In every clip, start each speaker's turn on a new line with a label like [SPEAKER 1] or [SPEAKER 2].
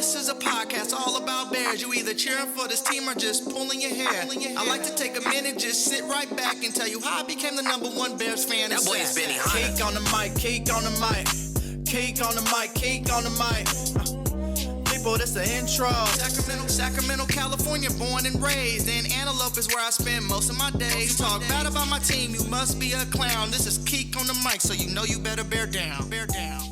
[SPEAKER 1] This is a podcast all about Bears. You either cheering for this team or just pulling your hair. I like to take a minute, just sit right back and tell you how I became the #1 Bears fan.
[SPEAKER 2] That boy is Benny Hunter.
[SPEAKER 1] Cake on the mic, cake on the mic, cake on the mic, cake on the mic. People, this the intro. Sacramento, California, born and raised. And Antelope is where I spend most of my days. Talk bad about my team, you must be a clown. This is Keek on the mic, so you know you better bear down. Bear down.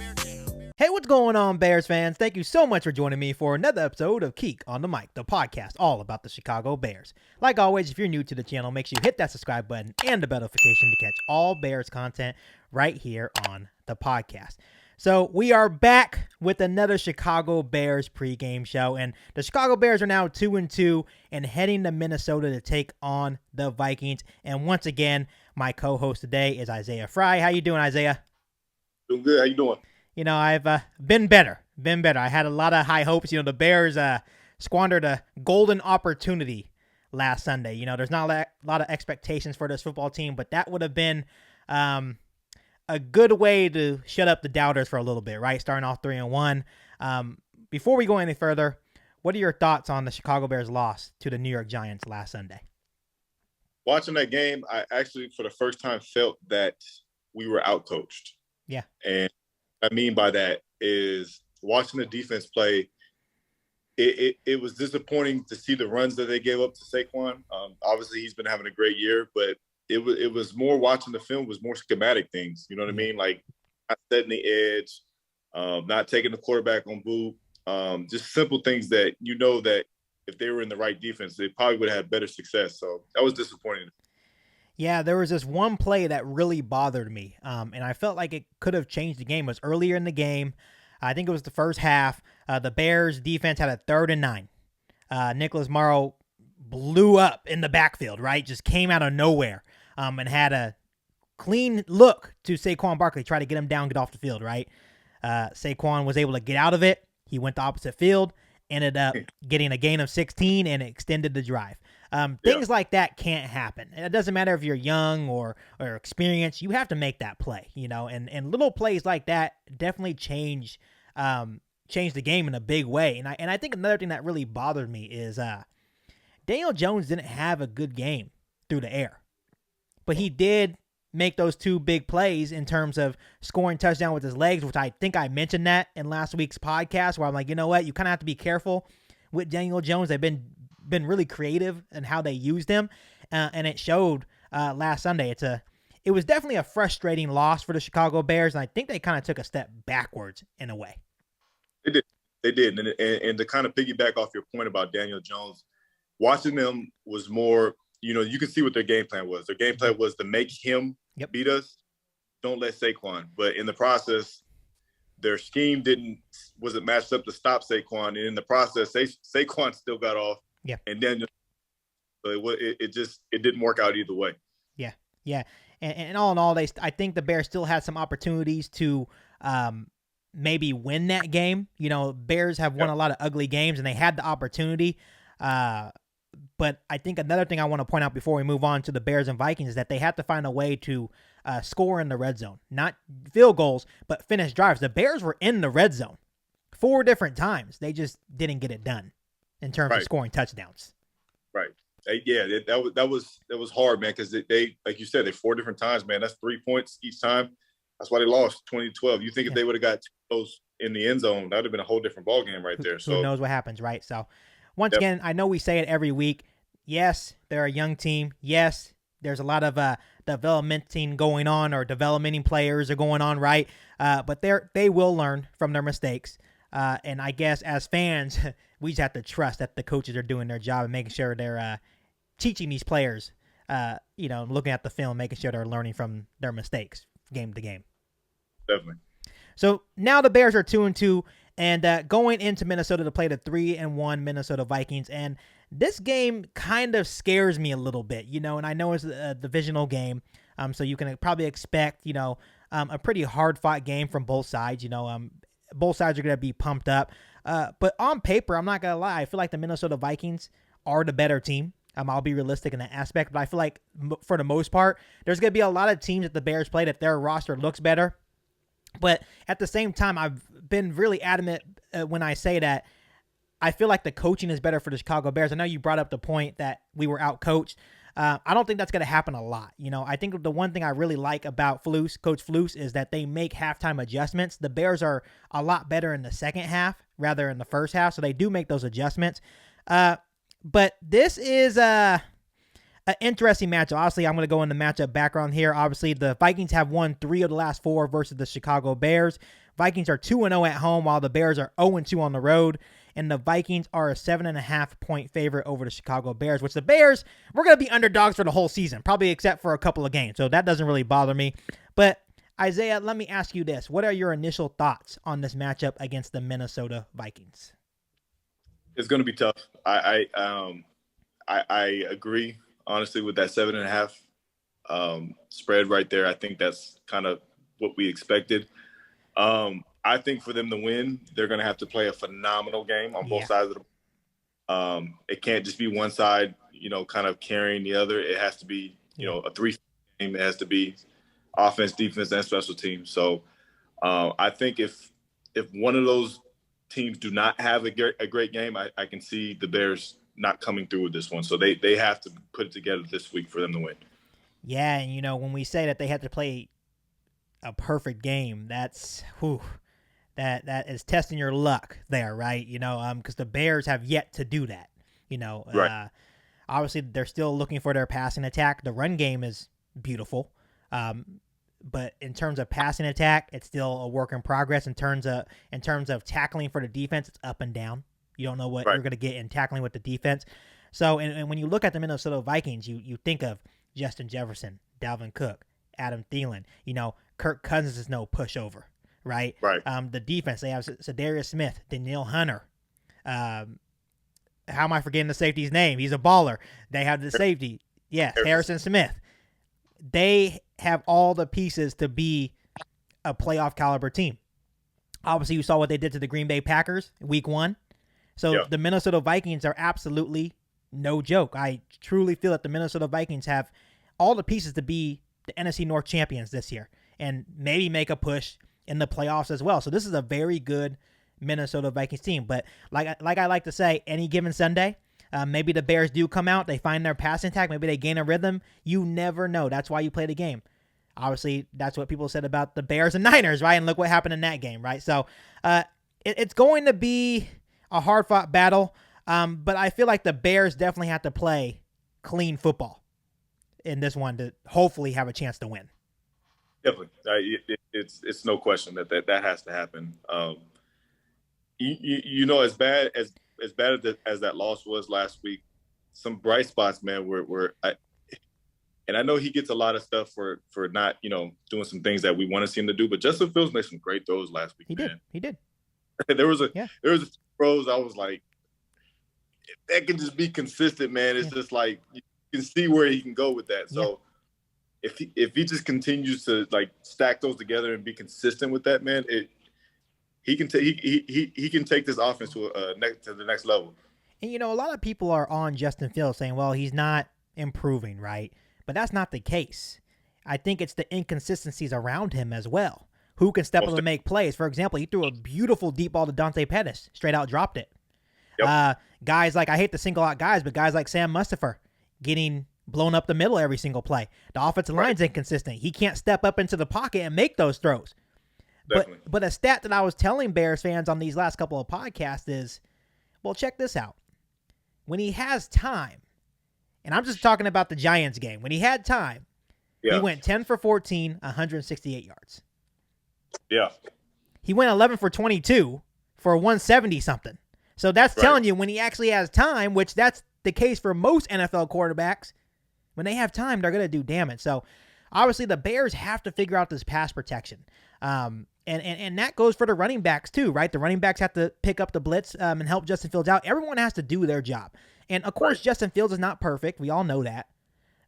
[SPEAKER 3] Hey, what's going on, Bears fans? Thank you so much for joining me for another episode of Keek on the Mic, the podcast all about the Chicago Bears. Like always, if you're new to the channel, make sure you hit that subscribe button and the bell notification to catch all Bears content right here on the podcast. So we are back with another Chicago Bears pregame show, and the Chicago Bears are now 2-2 and heading to Minnesota to take on the Vikings. And once again, my co-host today is Isaiah Frey. How you doing, Isaiah?
[SPEAKER 4] Doing good. How you doing?
[SPEAKER 3] You know, I've been better. I had a lot of high hopes. You know, the Bears squandered a golden opportunity last Sunday. You know, there's not a lot of expectations for this football team, but that would have been a good way to shut up the doubters for a little bit, right? Starting off 3-1. Before we go any further, what are your thoughts on the Chicago Bears loss to the New York Giants last Sunday?
[SPEAKER 4] Watching that game, I actually, for the first time, felt that we were outcoached.
[SPEAKER 3] Yeah.
[SPEAKER 4] And what I mean by that is watching the defense play, it was disappointing to see the runs that they gave up to Saquon. Obviously, he's been having a great year, but it was more watching the film was more schematic things. You know what I mean? Like not setting the edge, not taking the quarterback on boot, just simple things that you know that if they were in the right defense, they probably would have had better success. So that was disappointing.
[SPEAKER 3] Yeah, there was this one play that really bothered me, and I felt like it could have changed the game. It was earlier in the game. I think it was the first half. The Bears defense had a 3rd and 9. Nicholas Morrow blew up in the backfield, right? Just came out of nowhere and had a clean look to Saquon Barkley, try to get him down, get off the field, right? Saquon was able to get out of it. He went the opposite field, ended up getting a gain of 16, and extended the drive. Things like that can't happen. It doesn't matter if you're young or experienced. You have to make that play, you know, and little plays like that definitely change the game in a big way. And I think another thing that really bothered me is Daniel Jones didn't have a good game through the air, but he did make those 2 big plays in terms of scoring touchdown with his legs, which I think I mentioned that in last week's podcast where I'm like, you know what, you kind of have to be careful with Daniel Jones. They've been really creative in how they used him, and it showed last Sunday. It was definitely a frustrating loss for the Chicago Bears, and I think they kind of took a step backwards in a way.
[SPEAKER 4] They did. And to kind of piggyback off your point about Daniel Jones, watching them was more, you know, you can see what their game plan was. Their game plan was to make him beat us. Don't let Saquon. But in the process, their scheme wasn't matched up to stop Saquon. And in the process, Saquon still got off.
[SPEAKER 3] Yeah.
[SPEAKER 4] And then it didn't work out either way.
[SPEAKER 3] Yeah. And all in all, I think the Bears still had some opportunities to maybe win that game. You know, Bears have won a lot of ugly games, and they had the opportunity. But I think another thing I want to point out before we move on to the Bears and Vikings is that they have to find a way to score in the red zone. Not field goals, but finish drives. The Bears were in the red zone 4 different times. They just didn't get it done in terms of scoring touchdowns.
[SPEAKER 4] Right. That was hard, man, because they, like you said, 4 different times, man. That's 3 points each time. That's why they lost 2012. You think if they would have got those in the end zone, that would have been a whole different ballgame right there.
[SPEAKER 3] Who knows what happens, right? So, once again, I know we say it every week. Yes, they're a young team. Yes, there's a lot of developmenting going on, or developmenting players are going on, right? But they will learn from their mistakes. And I guess as fans, we just have to trust that the coaches are doing their job and making sure they're teaching these players, looking at the film, making sure they're learning from their mistakes game to game.
[SPEAKER 4] Definitely.
[SPEAKER 3] So now the Bears are 2-2 and going into Minnesota to play the 3-1 Minnesota Vikings. And this game kind of scares me a little bit, you know, and I know it's a divisional game. So you can probably expect, a pretty hard fought game from both sides. Both sides are going to be pumped up. But on paper, I'm not going to lie, I feel like the Minnesota Vikings are the better team. I'll be realistic in that aspect, but I feel like for the most part, there's going to be a lot of teams that the Bears play that their roster looks better. But at the same time, I've been really adamant when I say that I feel like the coaching is better for the Chicago Bears. I know you brought up the point that we were out coached. I don't think that's going to happen a lot. I think the one thing I really like about Coach Flus, is that they make halftime adjustments. The Bears are a lot better in the second half rather in the first half, so they do make those adjustments. But this is an interesting matchup. Obviously, I'm going to go into matchup background here. Obviously, the Vikings have won 3 of the last 4 versus the Chicago Bears. Vikings are 2-0 at home, while the Bears are 0-2 on the road. And the Vikings are a 7.5-point favorite over the Chicago Bears, which the Bears, we're going to be underdogs for the whole season, probably except for a couple of games. So that doesn't really bother me. But Isaiah, let me ask you this. What are your initial thoughts on this matchup against the Minnesota Vikings?
[SPEAKER 4] It's going to be tough. I agree, honestly, with that 7.5 spread right there. I think that's kind of what we expected. I think for them to win, they're going to have to play a phenomenal game on both sides of the it can't just be one side, kind of carrying the other. It has to be, a 3 game. It has to be offense, defense, and special teams. So I think if one of those teams do not have a great game, I can see the Bears not coming through with this one. So they have to put it together this week for them to win.
[SPEAKER 3] Yeah, and when we say that they have to play a perfect game, that's that is testing your luck there, right? Because the Bears have yet to do that.
[SPEAKER 4] Right.
[SPEAKER 3] Obviously they're still looking for their passing attack. The run game is beautiful, but in terms of passing attack, it's still a work in progress. In terms of tackling for the defense, it's up and down. You don't know what you're going to get in tackling with the defense. So, and when you look at the Minnesota Vikings, you think of Justin Jefferson, Dalvin Cook, Adam Thielen. Kirk Cousins is no pushover. Right. The defense, they have Zadarius Smith, Danielle Hunter. How am I forgetting the safety's name? He's a baller. They have the safety. Yes, Harrison Smith. They have all the pieces to be a playoff caliber team. Obviously, you saw what they did to the Green Bay Packers week 1. So the Minnesota Vikings are absolutely no joke. I truly feel that the Minnesota Vikings have all the pieces to be the NFC North champions this year and maybe make a push in the playoffs as well. So this is a very good Minnesota Vikings team. But like I like to say, any given Sunday, maybe the Bears do come out, they find their passing attack, maybe they gain a rhythm. You never know. That's why you play the game. Obviously, that's what people said about the Bears and Niners, right? And look what happened in that game, right? So it's going to be a hard-fought battle, but I feel like the Bears definitely have to play clean football in this one to hopefully have a chance to win.
[SPEAKER 4] Definitely, it's no question that has to happen. As bad as that loss was last week, some bright spots, man. And I know he gets a lot of stuff for not doing some things that we want to see him to do, but Justin Fields made some great throws last week.
[SPEAKER 3] He did.
[SPEAKER 4] there was a few throws I was like, that can just be consistent, man. It's just like you can see where he can go with that. So. If he just continues to stack those together and be consistent with that, man, he can take this offense to the next level.
[SPEAKER 3] And a lot of people are on Justin Fields saying, well, he's not improving, right? But that's not the case. I think it's the inconsistencies around him as well. Who can step up and make plays? For example, he threw a beautiful deep ball to Dante Pettis, straight out dropped it. Yep. Guys like, I hate to single out guys, but guys like Sam Mustipher getting blown up the middle every single play. The offensive line's inconsistent. He can't step up into the pocket and make those throws. But a stat that I was telling Bears fans on these last couple of podcasts is, well, check this out. When he has time, and I'm just talking about the Giants game, when he had time, he went 10 for 14, 168 yards.
[SPEAKER 4] Yeah.
[SPEAKER 3] He went 11 for 22 for 170-something. So that's telling you when he actually has time, which that's the case for most NFL quarterbacks, when they have time, they're going to do damage. So obviously the Bears have to figure out this pass protection. And that goes for the running backs too, right? The running backs have to pick up the blitz and help Justin Fields out. Everyone has to do their job. And of course, Justin Fields is not perfect. We all know that.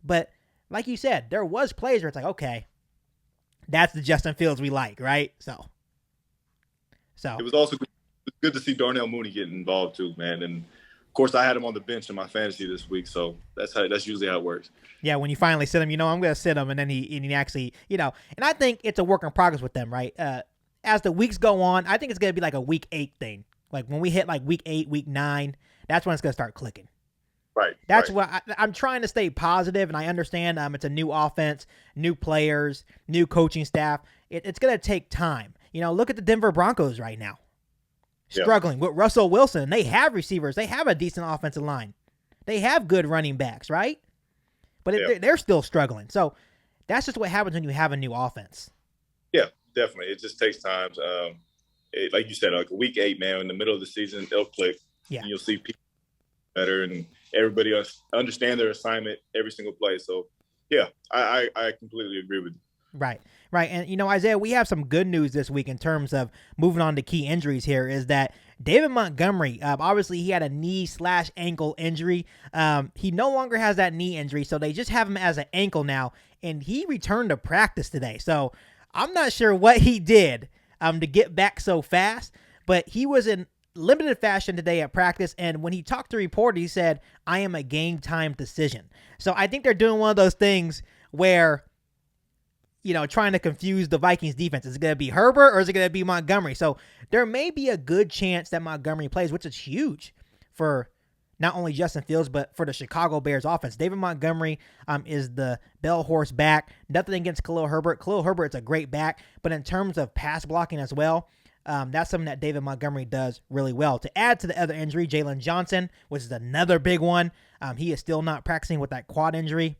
[SPEAKER 3] But like you said, there was plays where it's like, okay, that's the Justin Fields we like, right? So
[SPEAKER 4] it was also good to see Darnell Mooney getting involved too, man. And of course, I had him on the bench in my fantasy this week, so that's usually how it works.
[SPEAKER 3] Yeah, when you finally sit him, I'm going to sit him, and then he actually, and I think it's a work in progress with them, right? As the weeks go on, I think it's going to be like a week 8 thing Like when we hit like week 8, week 9, that's when it's going to start clicking.
[SPEAKER 4] Right.
[SPEAKER 3] That's
[SPEAKER 4] right.
[SPEAKER 3] what I'm trying to stay positive, and I understand it's a new offense, new players, new coaching staff. It's going to take time. Look at the Denver Broncos right now. Struggling with Russell Wilson. They have receivers. They have a decent offensive line. They have good running backs, right? But they're still struggling. So that's just what happens when you have a new offense.
[SPEAKER 4] Yeah, definitely. It just takes time. Like you said, like week 8, man, in the middle of the season, it'll click.
[SPEAKER 3] Yeah.
[SPEAKER 4] And you'll see people better and everybody understand their assignment every single play. So, yeah, I completely agree with you.
[SPEAKER 3] Right. And, Isaiah, we have some good news this week in terms of moving on to key injuries here is that David Montgomery, obviously he had a knee/ankle injury. He no longer has that knee injury, so they just have him as an ankle now, and he returned to practice today. So I'm not sure what he did to get back so fast, but he was in limited fashion today at practice, and when he talked to reporters, he said, I am a game time decision. So I think they're doing one of those things where trying to confuse the Vikings defense. Is it going to be Herbert or is it going to be Montgomery? So there may be a good chance that Montgomery plays, which is huge for not only Justin Fields, but for the Chicago Bears offense. David Montgomery is the bell horse back. Nothing against Khalil Herbert. Khalil Herbert's a great back, but in terms of pass blocking as well, that's something that David Montgomery does really well. To add to the other injury, Jalen Johnson, which is another big one. He is still not practicing with that quad injury.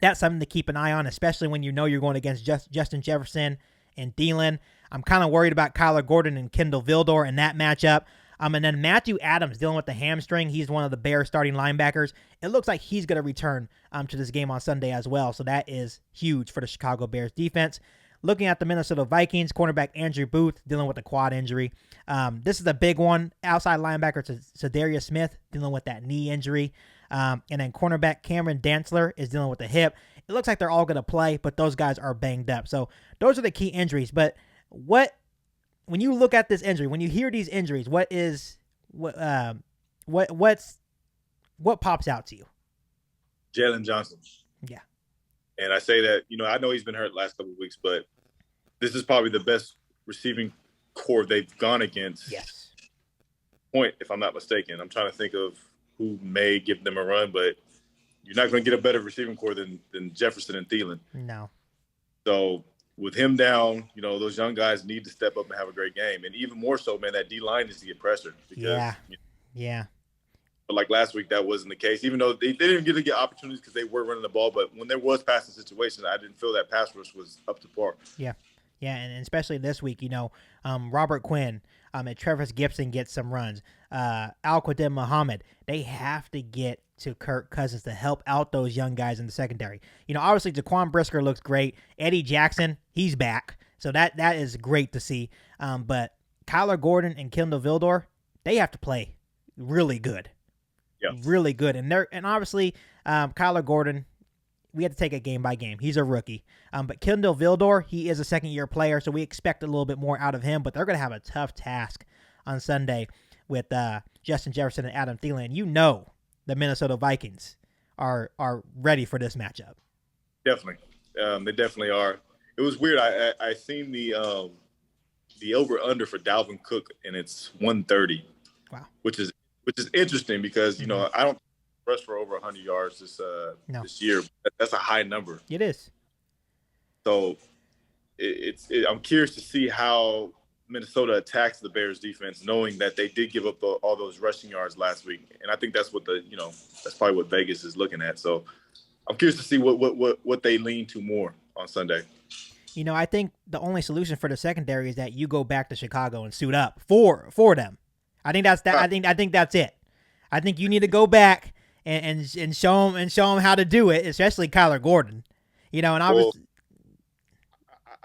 [SPEAKER 3] That's something to keep an eye on, especially when you're going against Justin Jefferson and Thielen. I'm kind of worried about Kyler Gordon and Kendall Vildor in that matchup. And then Matthew Adams dealing with the hamstring. He's one of the Bears starting linebackers. It looks like he's going to return to this game on Sunday as well. So that is huge for the Chicago Bears defense. Looking at the Minnesota Vikings, cornerback Andrew Booth dealing with a quad injury. This is a big one. Outside linebacker Cedarius Smith dealing with that knee injury. And then cornerback Cameron Dantzler is dealing with the hip. It looks like they're all going to play, but those guys are banged up. So those are the key injuries. But when you look at this injury, when you hear these injuries, what pops out to you?
[SPEAKER 4] Jalen Johnson.
[SPEAKER 3] Yeah.
[SPEAKER 4] And I say that, I know he's been hurt the last couple of weeks, but this is probably the best receiving core they've gone against.
[SPEAKER 3] Yes.
[SPEAKER 4] Point, if I'm not mistaken. I'm trying to think of who may give them a run, but you're not going to get a better receiving core than Jefferson and Thielen.
[SPEAKER 3] No.
[SPEAKER 4] So with him down, those young guys need to step up and have a great game. And even more so, man, that D-line needs to get pressure. Because,
[SPEAKER 3] Yeah.
[SPEAKER 4] But like last week, that wasn't the case. Even though they didn't get to get opportunities because they were running the ball, but when there was passing situations, I didn't feel that pass rush was up to par.
[SPEAKER 3] Yeah, and especially this week, Robert Quinn, and Travis Gibson get some runs. Al-Qadim Muhammad, they have to get to Kirk Cousins to help out those young guys in the secondary. Obviously Jaquan Brisker looks great. Eddie Jackson, he's back, so that is great to see. But Kyler Gordon and Kendall Vildor, they have to play really good.
[SPEAKER 4] Yeah.
[SPEAKER 3] Really good. And obviously Kyler Gordon, we have to take it game by game. He's a rookie. But Kendall Vildor, he is a second-year player, so we expect a little bit more out of him. But they're going to have a tough task on Sunday with Justin Jefferson and Adam Thielen. The Minnesota Vikings are ready for this matchup.
[SPEAKER 4] Definitely. They definitely are. It was weird. I seen the over-under for Dalvin Cook, and it's 130.
[SPEAKER 3] Wow. Which
[SPEAKER 4] is interesting because, I don't rush for over 100 yards this year. That's a high number.
[SPEAKER 3] It is.
[SPEAKER 4] So I'm curious to see how Minnesota attacks the Bears defense, knowing that they did give up all those rushing yards last week. And I think that's what that's probably what Vegas is looking at. So I'm curious to see what they lean to more on Sunday.
[SPEAKER 3] I think the only solution for the secondary is that you go back to Chicago and suit up for them. I think that's that. I think that's it. I think you need to go back and show them how to do it, especially Kyler Gordon.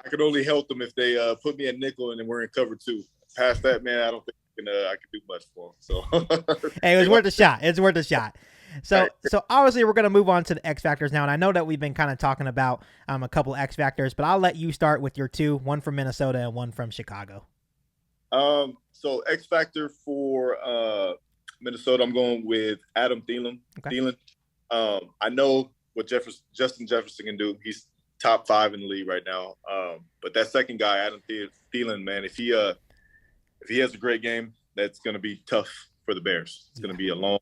[SPEAKER 4] I could only help them if they put me at nickel and then we're in cover 2. Past that, man, I don't think I can do much for them. So
[SPEAKER 3] hey, it was worth a shot. It's worth a shot. So obviously we're going to move on to the X Factors now, and I know that we've been kind of talking about a couple X Factors, but I'll let you start with your 2, one from Minnesota and one from Chicago.
[SPEAKER 4] So X Factor for Minnesota, I'm going with Adam Thielen.
[SPEAKER 3] Okay.
[SPEAKER 4] Thielen. I know what Justin Jefferson can do. He's top 5 in the league right now. But that second guy, Adam Thielen, man, if he has a great game, that's going to be tough for the Bears. It's going to be a long.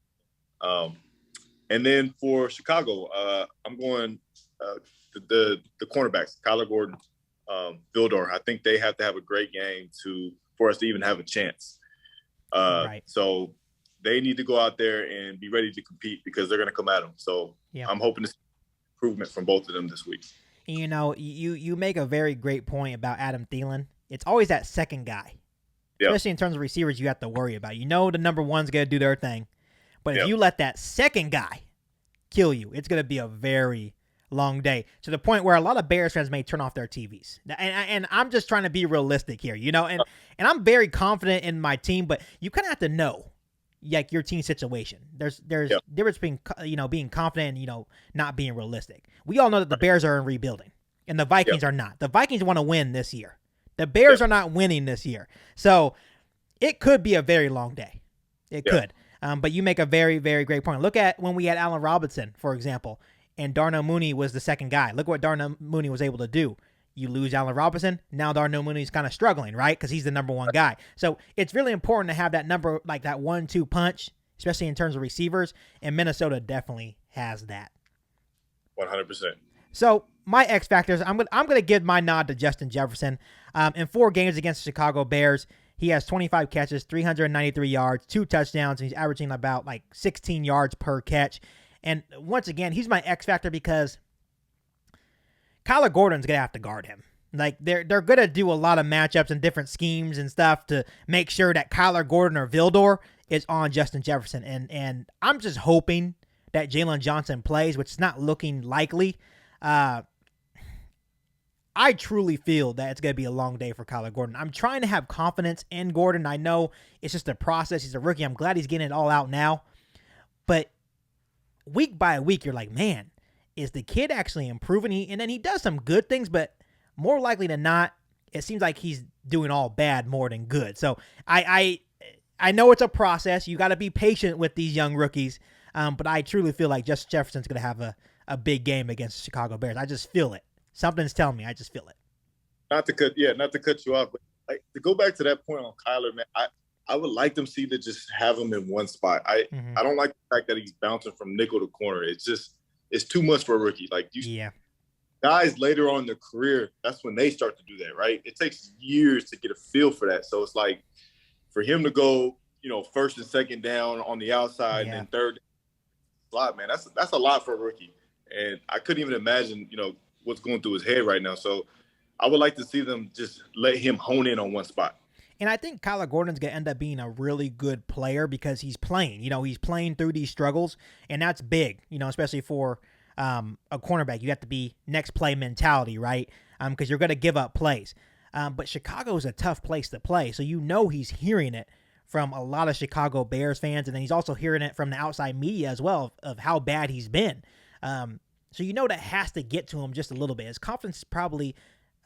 [SPEAKER 4] And then for Chicago, I'm going the cornerbacks, Kyler Gordon, Vildor. I think they have to have a great game for us to even have a chance.
[SPEAKER 3] Right.
[SPEAKER 4] So they need to go out there and be ready to compete because they're going to come at them. So I'm hoping to see improvement from both of them this week.
[SPEAKER 3] You know, you make a very great point about Adam Thielen. It's always that second guy, especially in terms of receivers you have to worry about. You know the number one's going to do their thing. But if you let that second guy kill you, it's going to be a very long day, to the point where a lot of Bears fans may turn off their TVs. And I'm just trying to be realistic here, you know, and I'm very confident in my team, but you kind of have to know, like, your team situation. There's difference between, being confident and, not being realistic. We all know that the Bears are in rebuilding, and the Vikings are not. The Vikings want to win this year. The Bears are not winning this year. So it could be a very long day. It could. But you make a very, very great point. Look at when we had Allen Robinson, for example, and Darnell Mooney was the second guy. Look what Darnell Mooney was able to do. You lose Allen Robinson, now Darnell Mooney's kind of struggling, right? Because he's the number one guy. So it's really important to have that number, like that 1-2 punch, especially in terms of receivers, and Minnesota definitely has that.
[SPEAKER 4] 100%.
[SPEAKER 3] So my X factors, I'm gonna give my nod to Justin Jefferson. In 4 games against the Chicago Bears, he has 25 catches, 393 yards, 2 touchdowns, and he's averaging about 16 yards per catch. And once again, he's my X factor because Kyler Gordon's gonna have to guard him. Like they're gonna do a lot of matchups and different schemes and stuff to make sure that Kyler Gordon or Vildor is on Justin Jefferson. And I'm just hoping that Jalen Johnson plays, which is not looking likely. I truly feel that it's going to be a long day for Kyler Gordon. I'm trying to have confidence in Gordon. I know it's just a process. He's a rookie. I'm glad he's getting it all out now. But week by week, you're like, man, is the kid actually improving? And then he does some good things, but more likely than not, it seems like he's doing all bad more than good. So I know it's a process. You got to be patient with these young rookies. But I truly feel like Justin Jefferson's going to have a big game against the Chicago Bears. I just feel it. Something's telling me. I just feel it. Not to cut
[SPEAKER 4] you off, but to go back to that point on Kyler, man, I would like them to just have him in one spot. I don't like the fact that he's bouncing from nickel to corner. It's too much for a rookie. Guys later on in their career, that's when they start to do that, right? It takes years to get a feel for that. So it's like for him to go, first and second down on the outside and then third slot, man, that's a lot for a rookie. And I couldn't even imagine, what's going through his head right now. So I would like to see them just let him hone in on one spot.
[SPEAKER 3] And I think Kyler Gordon's going to end up being a really good player because he's playing. He's playing through these struggles, and that's big, especially for a cornerback. You have to be next play mentality, right? Because you're going to give up plays. But Chicago is a tough place to play, so he's hearing it from a lot of Chicago Bears fans, and then he's also hearing it from the outside media as well of how bad he's been. So that has to get to him just a little bit. His confidence is probably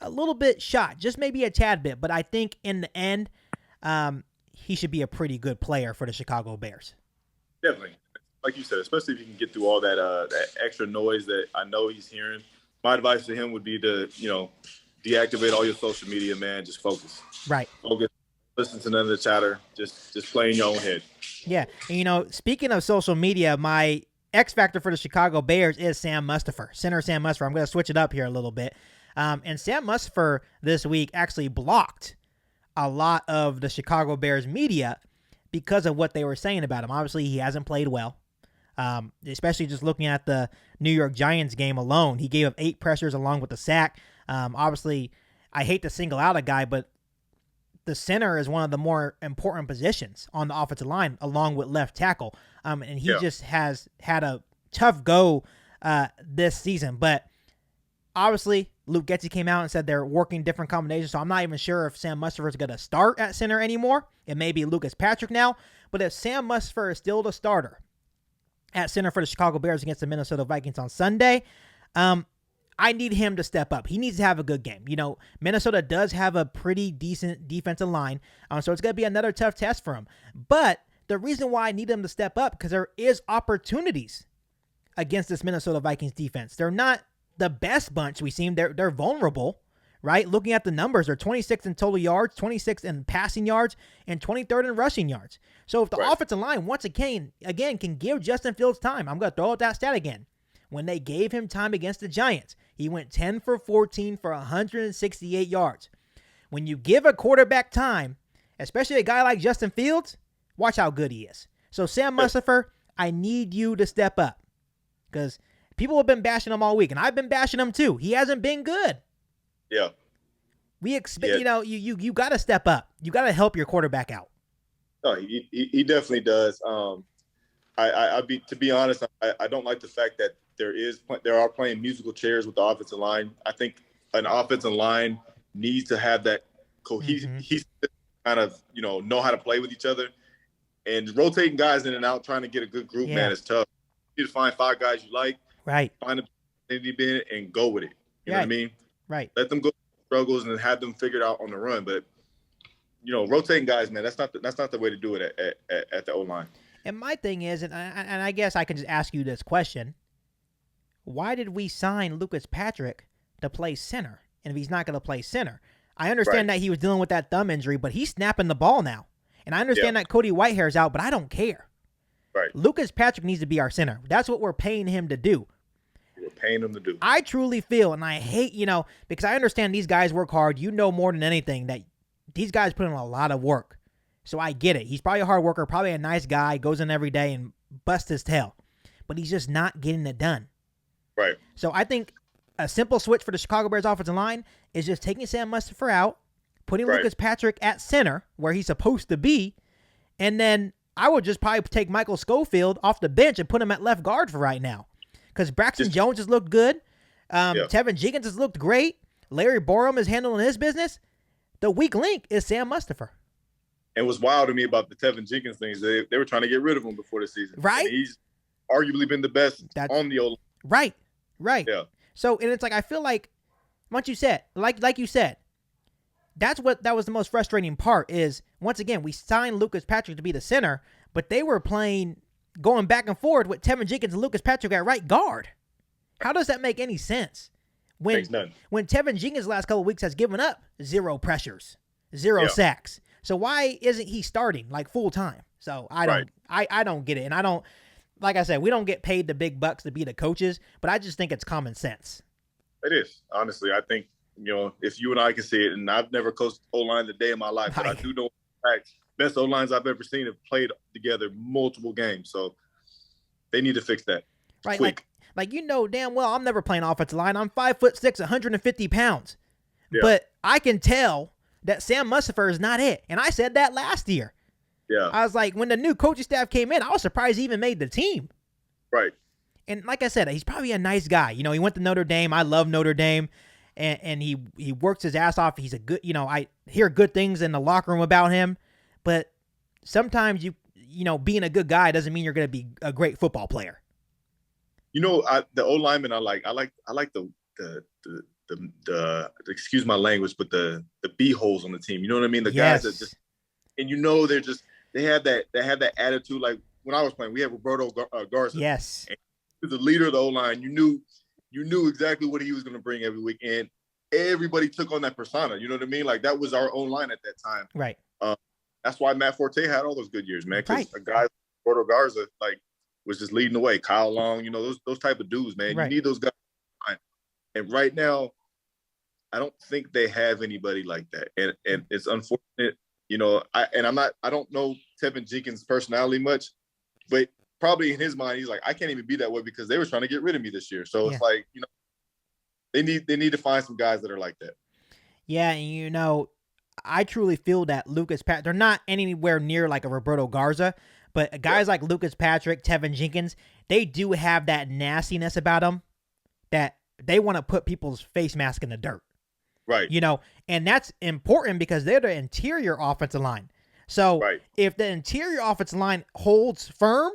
[SPEAKER 3] a little bit shot, just maybe a tad bit. But I think in the end, he should be a pretty good player for the Chicago Bears.
[SPEAKER 4] Definitely. Like you said, especially if you can get through all that extra noise that I know he's hearing. My advice to him would be to, deactivate all your social media, man. Just focus.
[SPEAKER 3] Right.
[SPEAKER 4] Focus. Listen to none of the chatter. Just play in your own head.
[SPEAKER 3] Yeah. And, speaking of social media, my X factor for the Chicago Bears is Sam Mustipher, center Sam Mustipher. I'm going to switch it up here a little bit. And Sam Mustipher this week actually blocked a lot of the Chicago Bears media because of what they were saying about him. Obviously, he hasn't played well, especially just looking at the New York Giants game alone. He gave up 8 pressures along with the sack. Obviously, I hate to single out a guy, but the center is one of the more important positions on the offensive line, along with left tackle. And he just has had a tough go this season. But obviously, Luke Getsy came out and said they're working different combinations. So I'm not even sure if Sam Mustipher is going to start at center anymore. It may be Lucas Patrick now. But if Sam Mustipher is still the starter at center for the Chicago Bears against the Minnesota Vikings on Sunday, I need him to step up. He needs to have a good game. Minnesota does have a pretty decent defensive line, so it's going to be another tough test for him. But the reason why I need him to step up, because there is opportunities against this Minnesota Vikings defense. They're not the best bunch we seem. They're vulnerable, right? Looking at the numbers, they're 26th in total yards, 26th in passing yards, and 23rd in rushing yards. So if the offensive line once again can give Justin Fields time, I'm going to throw out that stat again. When they gave him time against the Giants, he went 10 for 14 for 168 yards. When you give a quarterback time, especially a guy like Justin Fields, watch how good he is. So Sam Mustipher, I need you to step up because people have been bashing him all week, and I've been bashing him too. He hasn't been good.
[SPEAKER 4] Yeah.
[SPEAKER 3] We expect, you got to step up. You got to help your quarterback out.
[SPEAKER 4] No, he definitely does. To be honest, I don't like the fact that there are playing musical chairs with the offensive line. I think an offensive line needs to have that cohesive kind of, know how to play with each other. And rotating guys in and out, trying to get a good group, man, is tough. You need to find 5 guys you like,
[SPEAKER 3] right?
[SPEAKER 4] Find a bin and go with it. You know what I mean?
[SPEAKER 3] Right.
[SPEAKER 4] Let them go through struggles and have them figured out on the run. But rotating guys, man, that's not the way to do it at the O-line.
[SPEAKER 3] And my thing is, and I guess I can just ask you this question: why did we sign Lucas Patrick to play center? And if he's not going to play center, I understand that he was dealing with that thumb injury, but he's snapping the ball now. And I understand that Cody Whitehair's out, but I don't care.
[SPEAKER 4] Right.
[SPEAKER 3] Lucas Patrick needs to be our center. That's what we're paying him to do.
[SPEAKER 4] We're paying him to do.
[SPEAKER 3] I truly feel, and I hate, because I understand these guys work hard. You know more than anything that these guys put in a lot of work. So I get it. He's probably a hard worker, probably a nice guy, goes in every day and busts his tail. But he's just not getting it done.
[SPEAKER 4] Right.
[SPEAKER 3] So I think a simple switch for the Chicago Bears offensive line is just taking Sam Mustipher out, putting Lucas Patrick at center where he's supposed to be, and then I would just probably take Michael Schofield off the bench and put him at left guard for right now. Because Braxton Jones has looked good. Tevin Jenkins has looked great. Larry Borum is handling his business. The weak link is Sam Mustipher.
[SPEAKER 4] And what's wild to me about the Tevin Jenkins things, they were trying to get rid of him before the season.
[SPEAKER 3] Right.
[SPEAKER 4] And he's arguably been the best on the O-line.
[SPEAKER 3] Right.
[SPEAKER 4] Yeah.
[SPEAKER 3] So, and it's like, I feel like, once you said, like you said, that was the most frustrating part is, once again, we signed Lucas Patrick to be the center, but they were going back and forth with Tevin Jenkins and Lucas Patrick at right guard. How does that make any sense? When Tevin Jenkins the last couple of weeks has given up 0 pressures, 0 sacks. So why isn't he starting full time? So I don't get it. And I don't, like I said, we don't get paid the big bucks to be the coaches, but I just think it's common sense.
[SPEAKER 4] It is. Honestly, I think, if you and I can see it, and I've never coached O-line a day in my life, but I do know the fact, best O-lines I've ever seen have played together multiple games. So they need to fix that.
[SPEAKER 3] Right.
[SPEAKER 4] Quick.
[SPEAKER 3] Like damn well, I'm never playing offensive line. I'm 5'6", 150 pounds.
[SPEAKER 4] Yeah.
[SPEAKER 3] But I can tell that Sam Mustipher is not it. And I said that last year.
[SPEAKER 4] Yeah.
[SPEAKER 3] I was like, when the new coaching staff came in, I was surprised he even made the team.
[SPEAKER 4] Right.
[SPEAKER 3] And like I said, he's probably a nice guy. He went to Notre Dame. I love Notre Dame. And he works his ass off. He's a good, I hear good things in the locker room about him. But sometimes being a good guy doesn't mean you're going to be a great football player.
[SPEAKER 4] The O lineman I like the excuse my language, but the b-holes on the team. You know what I mean? The guys that just, and they have that attitude. Like when I was playing, we had Roberto Garza.
[SPEAKER 3] Yes.
[SPEAKER 4] And he was the leader of the O line. You knew exactly what he was going to bring every week, and everybody took on that persona. You know what I mean? Like that was our own line at that time.
[SPEAKER 3] Right.
[SPEAKER 4] That's why Matt Forte had all those good years, man. Because
[SPEAKER 3] Right.
[SPEAKER 4] a guy like Roberto Garza was just leading the way. Kyle Long, those type of dudes, man.
[SPEAKER 3] Right.
[SPEAKER 4] You need those guys. And right now, I don't think they have anybody like that, and it's unfortunate. I don't know Tevin Jenkins' personality much, but probably in his mind, he's like, I can't even be that way because they were trying to get rid of me this year. So it's like, they need to find some guys that are like that.
[SPEAKER 3] Yeah, and I truly feel that Lucas Patrick, they're not anywhere near like a Roberto Garza, but guys like Lucas Patrick, Tevin Jenkins, they do have that nastiness about them that they want to put people's face mask in the dirt.
[SPEAKER 4] Right.
[SPEAKER 3] And that's important because they're the interior offensive line. So if the interior offensive line holds firm,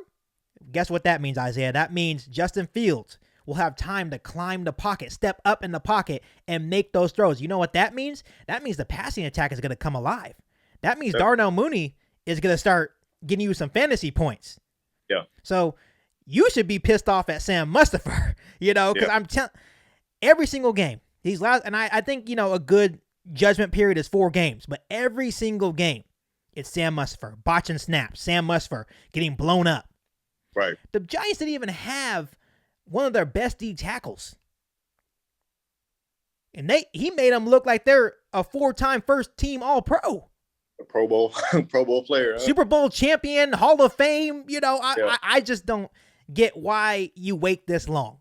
[SPEAKER 3] guess what that means, Isaiah? That means Justin Fields will have time to climb the pocket, step up in the pocket, and make those throws. You know what that means? That means the passing attack is going to come alive. That means Darnell Mooney is going to start getting you some fantasy points.
[SPEAKER 4] Yeah.
[SPEAKER 3] So you should be pissed off at Sam Mustipher, because I'm telling every single game, He's loud, and I think, a good judgment period is 4 games, but every single game, it's Sam Mustipher botching snaps, Sam Mustipher getting blown up.
[SPEAKER 4] Right.
[SPEAKER 3] The Giants didn't even have one of their best D tackles. And he made them look like they're a 4-time first-team All-Pro.
[SPEAKER 4] A Pro Bowl player. Huh?
[SPEAKER 3] Super Bowl champion, Hall of Fame. I just don't get why you wait this long.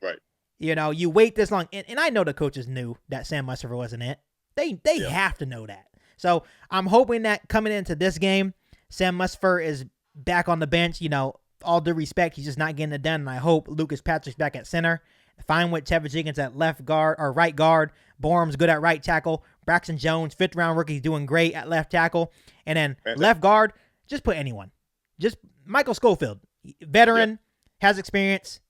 [SPEAKER 4] Right.
[SPEAKER 3] You wait this long. And I know the coaches knew that Sam Mustipher wasn't it. They have to know that. So I'm hoping that coming into this game, Sam Mustipher is back on the bench. All due respect, he's just not getting it done. And I hope Lucas Patrick's back at center. Fine with Tevin Jenkins at left guard or right guard. Borum's good at right tackle. Braxton Jones, 5th-round rookie, doing great at left tackle. And then left guard, just put anyone. Just Michael Schofield, veteran, has experience,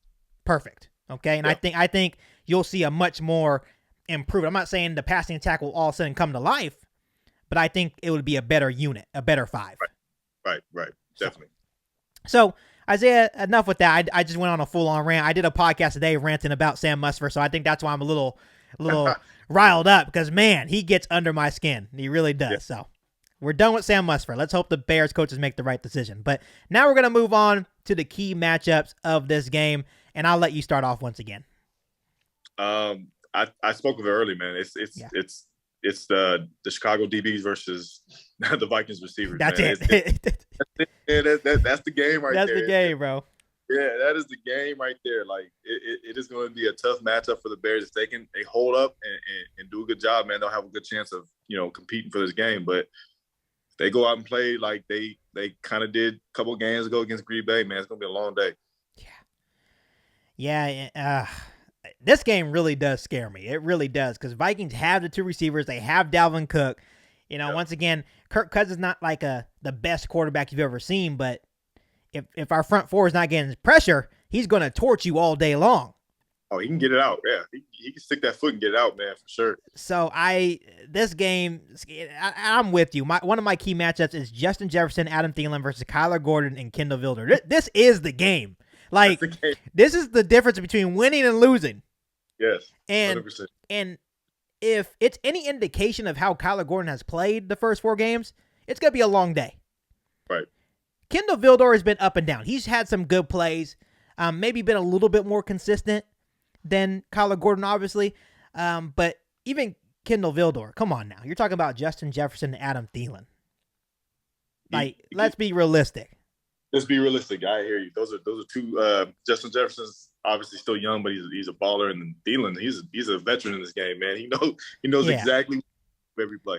[SPEAKER 3] perfect. Okay, and I think you'll see a much more improved. I'm not saying the passing attack will all of a sudden come to life, but I think it would be a better unit, a better 5.
[SPEAKER 4] Right. Definitely.
[SPEAKER 3] So Isaiah, enough with that. I just went on a full-on rant. I did a podcast today ranting about Sam Mustipher, so I think that's why I'm a little riled up because, man, he gets under my skin. He really does. Yeah. So we're done with Sam Mustipher. Let's hope the Bears coaches make the right decision. But now we're going to move on to the key matchups of this game, and I'll let you start off once again.
[SPEAKER 4] I spoke of it early, man. It's the Chicago DBs versus the Vikings receivers.
[SPEAKER 3] That's
[SPEAKER 4] man.
[SPEAKER 3] it.
[SPEAKER 4] That's the game right there.
[SPEAKER 3] That's the game, bro.
[SPEAKER 4] Yeah, that is the game right there. Like it is going to be a tough matchup for the Bears. If they hold up and do a good job, man, they'll have a good chance of competing for this game. But if they go out and play like they kind of did a couple of games ago against Green Bay, man, it's going to be a long day.
[SPEAKER 3] Yeah. This game really does scare me. It really does because Vikings have the 2 receivers. They have Dalvin Cook. Once again, Kirk Cousins is not like the best quarterback you've ever seen, but if our front 4 is not getting pressure, he's going to torch you all day long.
[SPEAKER 4] Oh, he can get it out. Yeah, he can stick that foot and get it out, man, for sure.
[SPEAKER 3] So this game, I'm with you. One of my key matchups is Justin Jefferson, Adam Thielen versus Kyler Gordon and Kendall Vilder. This is the game. Like, this is the difference between winning and losing.
[SPEAKER 4] Yes,
[SPEAKER 3] 100%. And if it's any indication of how Kyler Gordon has played the first 4 games, it's going to be a long day.
[SPEAKER 4] Right.
[SPEAKER 3] Kendall Vildor has been up and down. He's had some good plays, maybe been a little bit more consistent than Kyler Gordon, obviously. But even Kendall Vildor, come on now. You're talking about Justin Jefferson and Adam Thielen. Let's be realistic.
[SPEAKER 4] Let's be realistic. I hear you. Those are 2. Justin Jefferson's obviously still young, but he's a baller, and then Thielen, he's a veteran in this game, man. He knows exactly every play.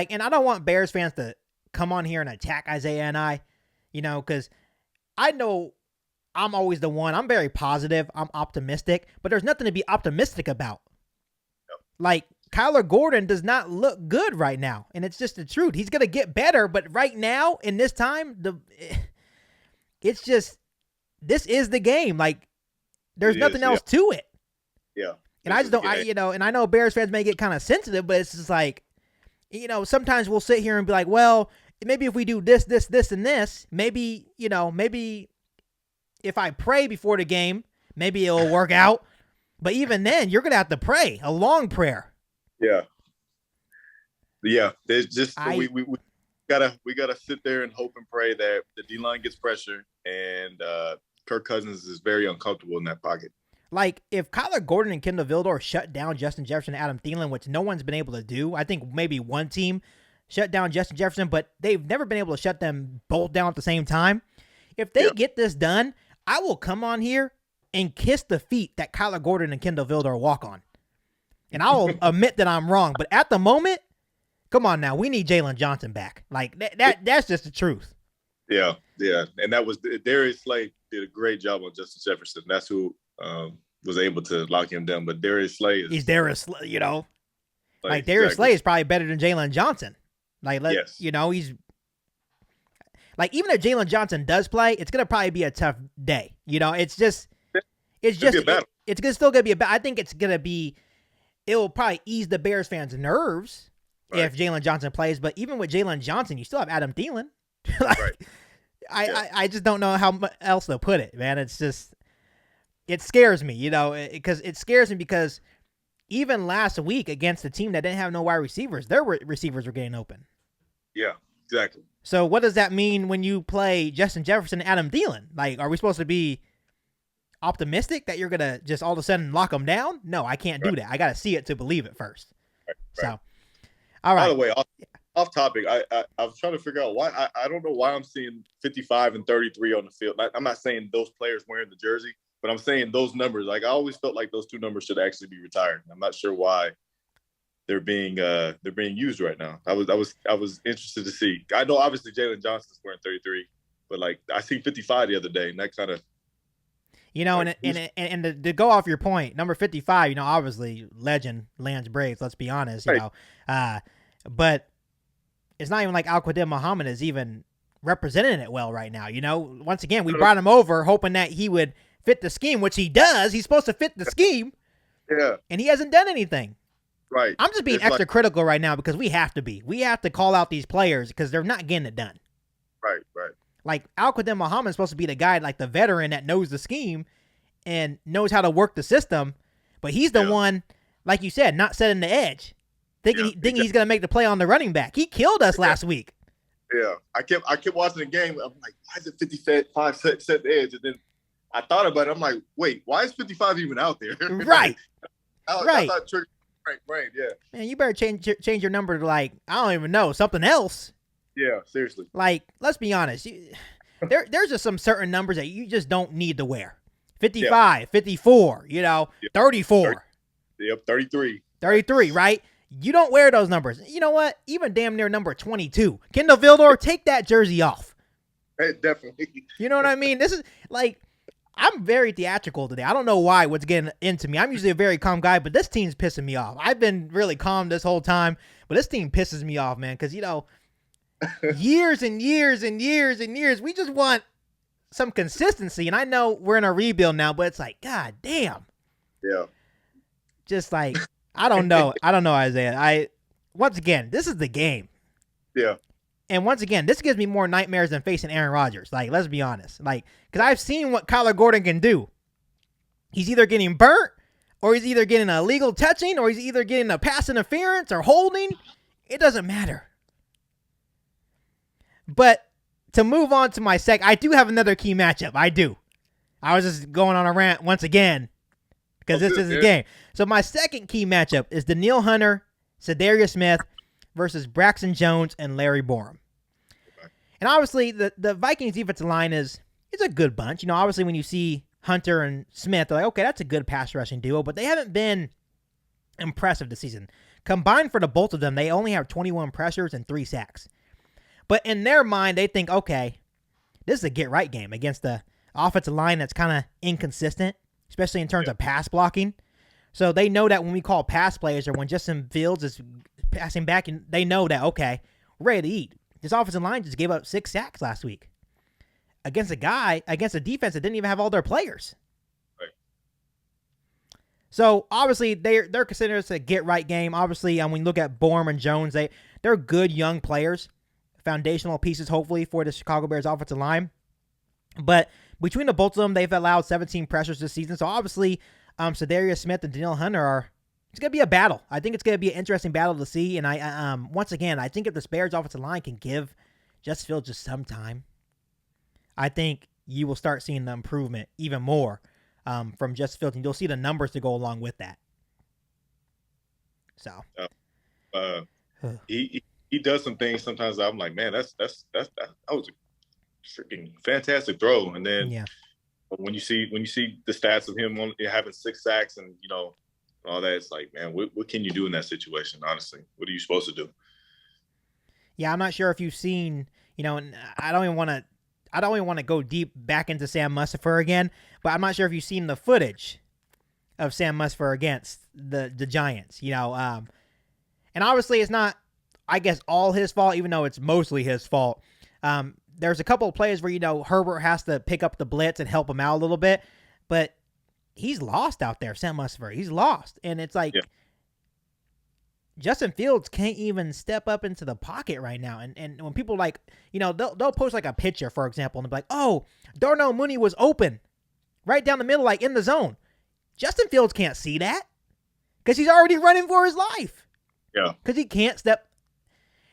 [SPEAKER 3] And I don't want Bears fans to come on here and attack Isaiah and I, because I know I'm always the one. I'm very positive. I'm optimistic, but there's nothing to be optimistic about. Yep. Kyler Gordon does not look good right now, and it's just the truth. He's gonna get better, but right now in this time, it's just, this is the game. There's nothing else to it.
[SPEAKER 4] Yeah.
[SPEAKER 3] And I just don't, and I know Bears fans may get kind of sensitive, but it's just sometimes we'll sit here and be like, well, maybe if we do this, and this, maybe if I pray before the game, maybe it'll work out. But even then, you're going to have to pray, a long prayer.
[SPEAKER 4] Yeah. Yeah. There's just, we gotta sit there and hope and pray that the D-line gets pressure and Kirk Cousins is very uncomfortable in that pocket.
[SPEAKER 3] If Kyler Gordon and Kendall Vildor shut down Justin Jefferson and Adam Thielen, which no one's been able to do, I think maybe one team shut down Justin Jefferson, but they've never been able to shut them both down at the same time. If they get this done, I will come on here and kiss the feet that Kyler Gordon and Kendall Vildor walk on. And I'll admit that I'm wrong, but at the moment, come on now, we need Jalen Johnson back. That's just the truth.
[SPEAKER 4] Yeah. And that was Darius Slay did a great job on Justin Jefferson. That's who was able to lock him down. But Darius Slay is,
[SPEAKER 3] he's Darius Slay, Darius Slay is probably better than Jalen Johnson.
[SPEAKER 4] Yes.
[SPEAKER 3] He's even if Jalen Johnson does play, it's gonna probably be a tough day. It's still gonna be a bad. I think it will probably ease the Bears fans' nerves if Jalen Johnson plays. But even with Jalen Johnson, you still have Adam Thielen.
[SPEAKER 4] Right.
[SPEAKER 3] I just don't know how else to put it, man. It's just, it scares me, because it scares me because even last week against a team that didn't have no wide receivers, their receivers were getting open.
[SPEAKER 4] Yeah, exactly.
[SPEAKER 3] So what does that mean when you play Justin Jefferson and Adam Thielen? Like, are we supposed to be optimistic that you're going to just all of a sudden lock them down? No, I can't do that. I got to see it to believe it first.
[SPEAKER 4] Right.
[SPEAKER 3] So, all right.
[SPEAKER 4] By the way, off topic, I was trying to figure out why. I don't know why I'm seeing 55 and 33 on the field. I'm not saying those players wearing the jersey, but I'm saying those numbers. Like, I always felt like those two numbers should actually be retired. I'm not sure why they're being used right now. I was interested to see. I know obviously Jalen Johnson's wearing 33, but like I seen 55 the other day, and that kind of,
[SPEAKER 3] you know, like, and to go off your point, number 55, you know, obviously legend Lance Briggs. Let's be honest, you know, but it's not even like Al-Qadim Muhammad is even representing it well right now. You know, once again, we brought him over hoping that he would fit the scheme, which he does. He's supposed to fit the scheme.
[SPEAKER 4] Yeah.
[SPEAKER 3] And he hasn't done anything.
[SPEAKER 4] Right.
[SPEAKER 3] I'm just being extra critical right now because we have to be. We have to call out these players because they're not getting it done.
[SPEAKER 4] Right.
[SPEAKER 3] Like Al-Qadim Muhammad is supposed to be the guy, like the veteran that knows the scheme and knows how to work the system. But he's the one, like you said, not setting the edge. Thinking he's going to make the play on the running back. He killed us last week.
[SPEAKER 4] Yeah. I kept watching the game. I'm like, why is it 55 set the edge? And then I thought about it. I'm like, wait, why is 55 even out there?
[SPEAKER 3] Right.
[SPEAKER 4] I thought right, yeah.
[SPEAKER 3] Man, you better change your number to, like, I don't even know, something else.
[SPEAKER 4] Yeah, seriously.
[SPEAKER 3] Like, let's be honest. There's just some certain numbers that you just don't need to wear. 55, 54, you know, 34.
[SPEAKER 4] 33.
[SPEAKER 3] 33, right? You don't wear those numbers. You know what? Even damn near number 22. Kendall Vildor, take that jersey off.
[SPEAKER 4] Hey, definitely.
[SPEAKER 3] You know what I mean? This is, like, I'm very theatrical today. I don't know why what's getting into me. I'm usually a very calm guy, but this team's pissing me off. I've been really calm this whole time, but this team pisses me off, man, because, you know, years and years and years and years, we just want some consistency. And I know we're in a rebuild now, but it's like, God damn.
[SPEAKER 4] Yeah.
[SPEAKER 3] Just like, I don't know. Isaiah. Once again, this is the game.
[SPEAKER 4] Yeah.
[SPEAKER 3] And once again, this gives me more nightmares than facing Aaron Rodgers. Like, let's be honest. Like, because I've seen what Kyler Gordon can do. He's either getting burnt, or he's either getting a illegal touching, or he's either getting a pass interference or holding. It doesn't matter. But to move on to my I do have another key matchup. I do. I was just going on a rant once again because this is the game. So my second key matchup is Danielle Hunter, Zadarius Smith versus Braxton Jones and Larry Borum. Okay. And obviously the Vikings defensive line is a good bunch. You know, obviously when you see Hunter and Smith, they're like, okay, that's a good pass rushing duo, but they haven't been impressive this season. Combined for the both of them, they only have 21 pressures and 3 sacks. But in their mind, they think, okay, this is a get-right game against the offensive line that's kind of inconsistent, especially in terms of pass blocking. So they know that when we call pass plays or when Justin Fields is passing back, and they know that, okay, we're ready to eat. This offensive line just gave up 6 sacks last week against a defense that didn't even have all their players.
[SPEAKER 4] Right.
[SPEAKER 3] So obviously they're considered this a get-right game. Obviously, when you look at Borum and Jones, they're good young players. Foundational pieces, hopefully, for the Chicago Bears offensive line. But between the both of them, they've allowed 17 pressures this season. So obviously, Zadarius Smith and Danielle Hunter it's going to be a battle. I think it's going to be an interesting battle to see. And once again, I think if the Bears offensive line can give Justin Fields just some time, I think you will start seeing the improvement even more from Justin Fields. And you'll see the numbers to go along with that. So.
[SPEAKER 4] He does some things sometimes I'm like, man, that was a freaking fantastic throw. And then when you see the stats of him having 6 sacks and, you know, all that, it's like, man, what can you do in that situation? Honestly, what are you supposed to do?
[SPEAKER 3] Yeah, I'm not sure if you've seen, you know, and I don't even want to go deep back into Sam Mustipher again, but I'm not sure if you've seen the footage of Sam Mustipher against the Giants, you know, and obviously it's not, I guess, all his fault, even though it's mostly his fault. There's a couple of plays where, you know, Herbert has to pick up the blitz and help him out a little bit, but he's lost out there, Sam Mustipher. He's lost. And it's like Justin Fields can't even step up into the pocket right now. And when people like, you know, they'll post like a picture, for example, and they'll be like, oh, Darnell Mooney was open right down the middle, like in the zone. Justin Fields can't see that because he's already running for his life.
[SPEAKER 4] Yeah.
[SPEAKER 3] Because he can't step.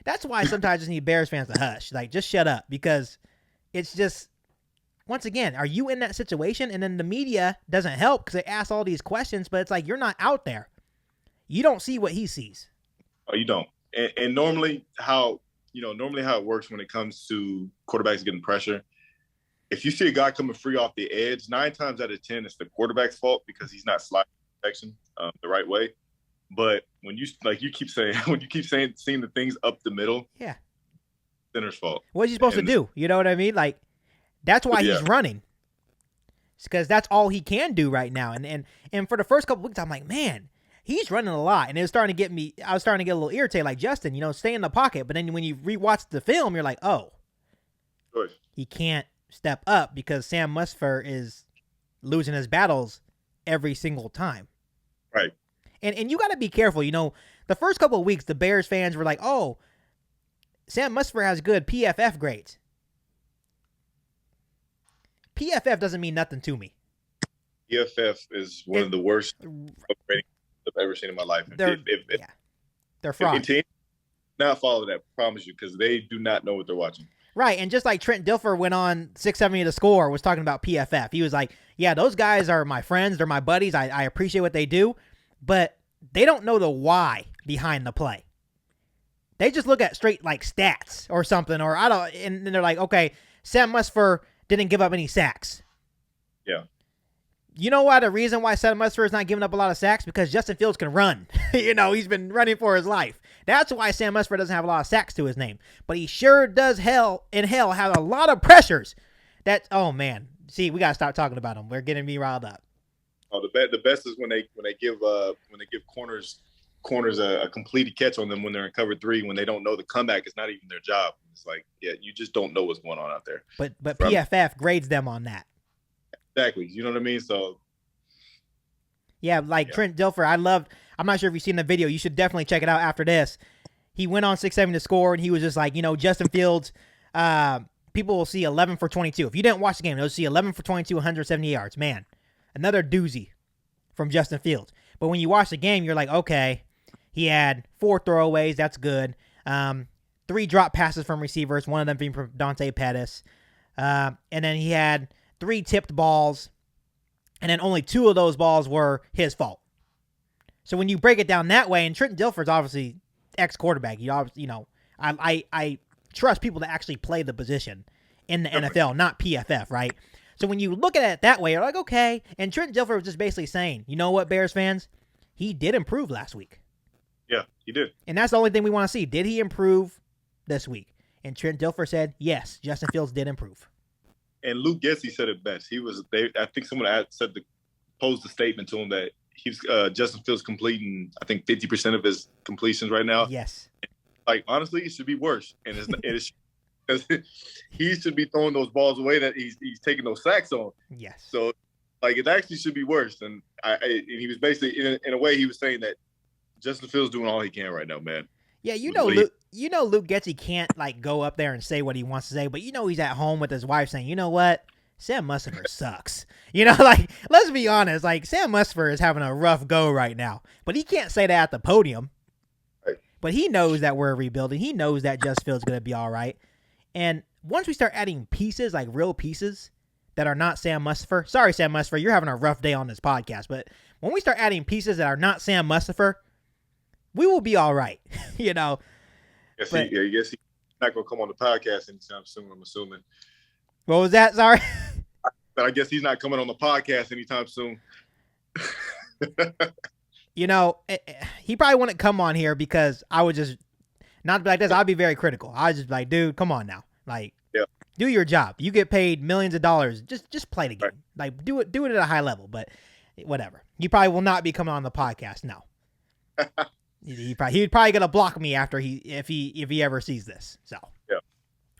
[SPEAKER 3] That's why sometimes I just need Bears fans to hush. Like, just shut up, because it's just, once again, are you in that situation? And then the media doesn't help because they ask all these questions, but it's like, you're not out there. You don't see what he sees.
[SPEAKER 4] Oh, you don't. And normally how it works when it comes to quarterbacks getting pressure, if you see a guy coming free off the edge, 9 times out of 10, it's the quarterback's fault because he's not sliding protection the right way. But when you keep saying, seeing the things up the middle,
[SPEAKER 3] yeah,
[SPEAKER 4] center's fault.
[SPEAKER 3] What's he supposed to do? You know what I mean? Like, that's why he's running. It's because that's all he can do right now. And for the first couple weeks, I'm like, man, he's running a lot, and it was starting to get me. I was starting to get a little irritated. Like, Justin, stay in the pocket. But then when you rewatch the film, you're like, oh, he can't step up because Sam Musfer is losing his battles every single time.
[SPEAKER 4] Right.
[SPEAKER 3] And you got to be careful. The first couple of weeks, the Bears fans were like, oh, Sam Musfer has good PFF grades. PFF doesn't mean nothing to me.
[SPEAKER 4] PFF is one of the worst ratings I've ever seen in my life.
[SPEAKER 3] They're frauds.
[SPEAKER 4] Not follow that, promise you, because they do not know what they're watching.
[SPEAKER 3] Right, and just like Trent Dilfer went on 670 to score, was talking about PFF. He was like, yeah, those guys are my friends. They're my buddies. I appreciate what they do, but they don't know the why behind the play. They just look at straight like stats or something, and they're like, okay, Sam Musfer didn't give up any sacks.
[SPEAKER 4] Yeah.
[SPEAKER 3] You know why the reason why Sam Musfer is not giving up a lot of sacks? Because Justin Fields can run. He's been running for his life. That's why Sam Musfer doesn't have a lot of sacks to his name. But he sure does have a lot of pressures. Oh man. See, we gotta stop talking about him. We're getting me riled up.
[SPEAKER 4] Oh, the best is when they give corners a completed catch on them when they're in cover 3, when they don't know the comeback is not even their job. It's like, yeah, you just don't know what's going on out there.
[SPEAKER 3] But PFF grades them on that.
[SPEAKER 4] Exactly. You know what I mean? So
[SPEAKER 3] yeah, Trent Dilfer, I'm not sure if you've seen the video. You should definitely check it out after this. He went on 6-7 to score, and he was just like, Justin Fields, people will see 11 for 22. If you didn't watch the game, they'll see 11 for 22, 170 yards. Man, another doozy from Justin Fields. But when you watch the game, you're like, okay, he had 4 throwaways. That's good. 3 drop passes from receivers, one of them being from Dante Pettis. And then he had 3 tipped balls, and then only 2 of those balls were his fault. So when you break it down that way, and Trent Dilfer's obviously ex-quarterback, I trust people to actually play the position in the NFL, not PFF, right? So when you look at it that way, you're like, okay. And Trent Dilfer was just basically saying, you know what, Bears fans? He did improve last week.
[SPEAKER 4] Yeah, he did. And
[SPEAKER 3] that's the only thing we want to see. Did he improve this week? And Trent Dilfer said, yes, Justin Fields did improve.
[SPEAKER 4] And Luke Getsy said it best. I think someone posed a statement to him that Justin Fields completing, I think, 50% of his completions right now.
[SPEAKER 3] Yes.
[SPEAKER 4] Like, honestly, it should be worse. And he should be throwing those balls away that he's taking those sacks on.
[SPEAKER 3] Yes.
[SPEAKER 4] So, it actually should be worse. And he was basically, in a way, he was saying that Justin Fields doing all he can right now, man.
[SPEAKER 3] Yeah, Luke Getsy can't go up there and say what he wants to say, but he's at home with his wife saying, you know what? Sam Musfer sucks. Let's be honest. Sam Musfer is having a rough go right now, but he can't say that at the podium.
[SPEAKER 4] Right.
[SPEAKER 3] But he knows that we're rebuilding. He knows that Justin Fields is going to be all right. And once we start adding pieces, real pieces that are not Sam Musfer, sorry, Sam Musfer, you're having a rough day on this podcast, but when we start adding pieces that are not Sam Musfer, we will be all right. I
[SPEAKER 4] guess he's not going to come on the podcast anytime soon, I'm assuming.
[SPEAKER 3] What was that? Sorry.
[SPEAKER 4] But I guess he's not coming on the podcast anytime soon.
[SPEAKER 3] He probably wouldn't come on here because I would just not be like this. I'd be very critical. I was just like, dude, come on now. Do your job. You get paid millions of dollars. Just play the game. Right. Do it at a high level. But whatever. He probably will not be coming on the podcast. No. He'd probably gonna block me after if he ever sees this. So
[SPEAKER 4] yeah,